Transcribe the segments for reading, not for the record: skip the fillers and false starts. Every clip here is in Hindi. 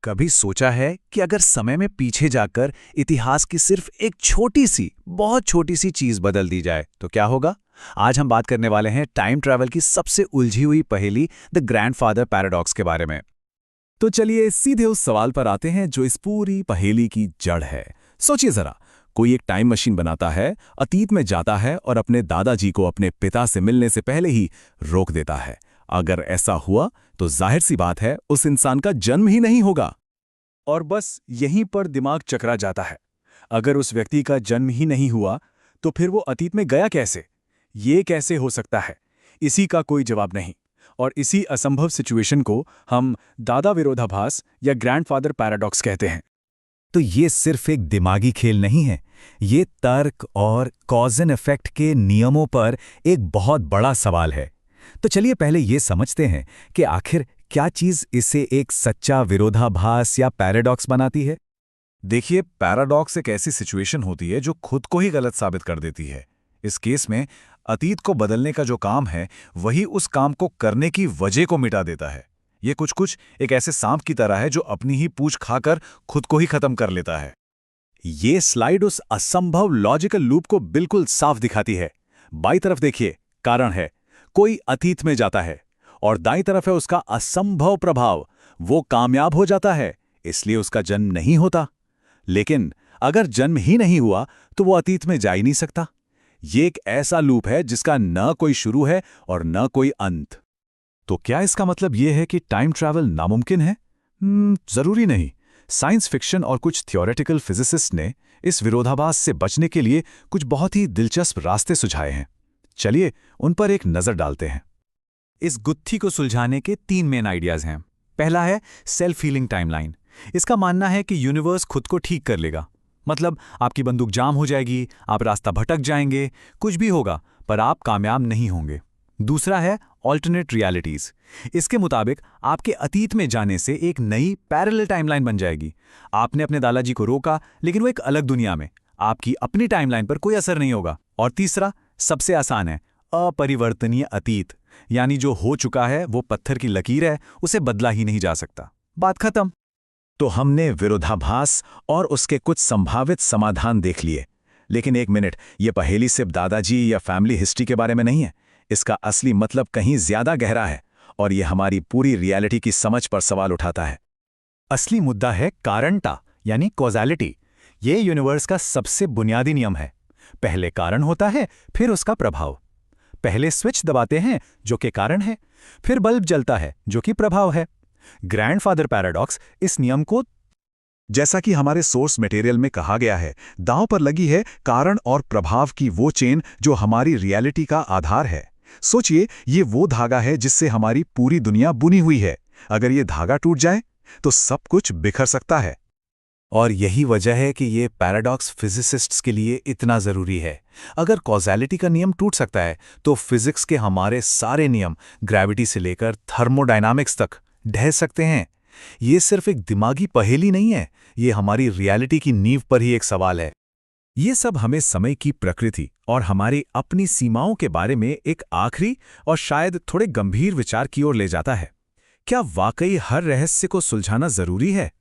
कभी सोचा है कि अगर समय में पीछे जाकर इतिहास की सिर्फ एक छोटी सी, बहुत छोटी सी चीज बदल दी जाए तो क्या होगा? आज हम बात करने वाले हैं टाइम ट्रैवल की सबसे उलझी हुई पहेली, द ग्रैंडफादर पैराडॉक्स के बारे में। तो चलिए सीधे उस सवाल पर आते हैं जो इस पूरी पहेली की जड़ है। सोचिए जरा, कोई एक टाइम मशीन बनाता है, अतीत में जाता है और अपने दादाजी को अपने पिता से मिलने से पहले ही रोक देता है। अगर ऐसा हुआ तो जाहिर सी बात है उस इंसान का जन्म ही नहीं होगा। और बस यहीं पर दिमाग चकरा जाता है। अगर उस व्यक्ति का जन्म ही नहीं हुआ तो फिर वो अतीत में गया कैसे? ये कैसे हो सकता है? इसी का कोई जवाब नहीं। और इसी असंभव सिचुएशन को हम दादा विरोधाभास या ग्रैंडफादर पैराडॉक्स कहते हैं। तो ये सिर्फ एक दिमागी खेल नहीं है, ये तर्क और कॉज एंड इफेक्ट के नियमों पर एक बहुत बड़ा सवाल है। तो चलिए पहले ये समझते हैं कि आखिर क्या चीज़ इसे एक सच्चा विरोधाभास या पैराडॉक्स बनाती है। देखिए, पैराडॉक्स एक ऐसी सिचुएशन होती है जो खुद को ही गलत साबित कर देती है। इस केस में अतीत को बदलने का जो काम है वही उस काम को करने की वजह को मिटा देता है। ये कुछ एक ऐसे सांप की तरह है जो अपनी ही पूंछ खाकर खुद को ही खत्म कर लेता है। ये स्लाइड उस असंभव लॉजिकल लूप को बिल्कुल साफ दिखाती है। बाईं तरफ देखिए, कारण है, कोई अतीत में जाता है, और दाईं तरफ है उसका असंभव प्रभाव, वो कामयाब हो जाता है, इसलिए उसका जन्म नहीं होता। लेकिन अगर जन्म ही नहीं हुआ तो वो अतीत में जा ही नहीं सकता। ये एक ऐसा लूप है जिसका न कोई शुरू है और न कोई अंत। तो क्या इसका मतलब ये है कि टाइम ट्रैवल नामुमकिन है? जरूरी नहीं। साइंस फिक्शन और कुछ थियोरेटिकल फिजिसिस्ट ने इस विरोधाभास से बचने के लिए कुछ बहुत ही दिलचस्प रास्ते सुझाए हैं। चलिए उन पर एक नजर डालते हैं। इस गुत्थी को सुलझाने के 3 मेन आइडियाज हैं। पहला है सेल्फ हीलिंग टाइमलाइन। इसका मानना है कि यूनिवर्स खुद को ठीक कर लेगा। मतलब आपकी बंदूक जाम हो जाएगी, आप रास्ता भटक जाएंगे, कुछ भी होगा, पर आप कामयाब नहीं होंगे। दूसरा है ऑल्टरनेट रियलिटीज। इसके मुताबिक आपके अतीत में जाने से एक नई पैरेलल टाइमलाइन बन जाएगी। आपने अपने दादाजी को रोका, लेकिन वो एक अलग दुनिया में, आपकी अपनी टाइमलाइन पर कोई असर नहीं होगा। और तीसरा सबसे आसान है, अपरिवर्तनीय अतीत। यानी जो हो चुका है वो पत्थर की लकीर है, उसे बदला ही नहीं जा सकता। बात खत्म। तो हमने विरोधाभास और उसके कुछ संभावित समाधान देख लिए। लेकिन एक मिनट, ये पहेली सिर्फ दादाजी या फैमिली हिस्ट्री के बारे में नहीं है। इसका असली मतलब कहीं ज्यादा गहरा है, और ये हमारी पूरी रियलिटी की समझ पर सवाल उठाता है। असली मुद्दा है कारणता, यानी कॉज़ैलिटी। ये यूनिवर्स का सबसे बुनियादी नियम है। पहले कारण होता है, फिर उसका प्रभाव। पहले स्विच दबाते हैं जो कि कारण है, फिर बल्ब जलता है जो कि प्रभाव है। ग्रैंडफादर पैराडॉक्स इस नियम को, जैसा कि हमारे सोर्स मटेरियल में कहा गया है, दांव पर लगी है कारण और प्रभाव की वो चेन जो हमारी रियलिटी का आधार है। सोचिए, ये वो धागा है जिससे हमारी पूरी दुनिया बुनी हुई है। अगर ये धागा टूट जाए तो सब कुछ बिखर सकता है। और यही वजह है कि ये पैराडॉक्स फिजिसिस्ट्स के लिए इतना जरूरी है। अगर कॉज़ैलिटी का नियम टूट सकता है तो फिजिक्स के हमारे सारे नियम, ग्रेविटी से लेकर थर्मोडायनामिक्स तक, ढह सकते हैं। ये सिर्फ एक दिमागी पहेली नहीं है, ये हमारी रियलिटी की नींव पर ही एक सवाल है। ये सब हमें समय की प्रकृति और हमारी अपनी सीमाओं के बारे में एक आखिरी और शायद थोड़े गंभीर विचार की ओर ले जाता है। क्या वाकई हर रहस्य को सुलझाना जरूरी है?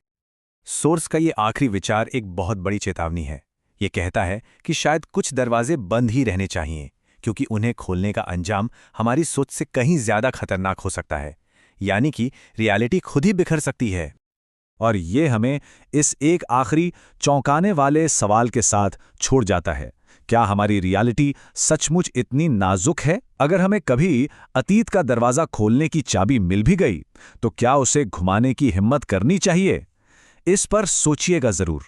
सोर्स का ये आखिरी विचार एक बहुत बड़ी चेतावनी है। ये कहता है कि शायद कुछ दरवाजे बंद ही रहने चाहिए, क्योंकि उन्हें खोलने का अंजाम हमारी सोच से कहीं ज्यादा खतरनाक हो सकता है। यानी कि रियलिटी खुद ही बिखर सकती है। और ये हमें इस एक आखिरी चौंकाने वाले सवाल के साथ छोड़ जाता है, क्या हमारी रियलिटी सचमुच इतनी नाजुक है? अगर हमें कभी अतीत का दरवाज़ा खोलने की चाबी मिल भी गई तो क्या उसे घुमाने की हिम्मत करनी चाहिए? इस पर सोचिएगा ज़रूर।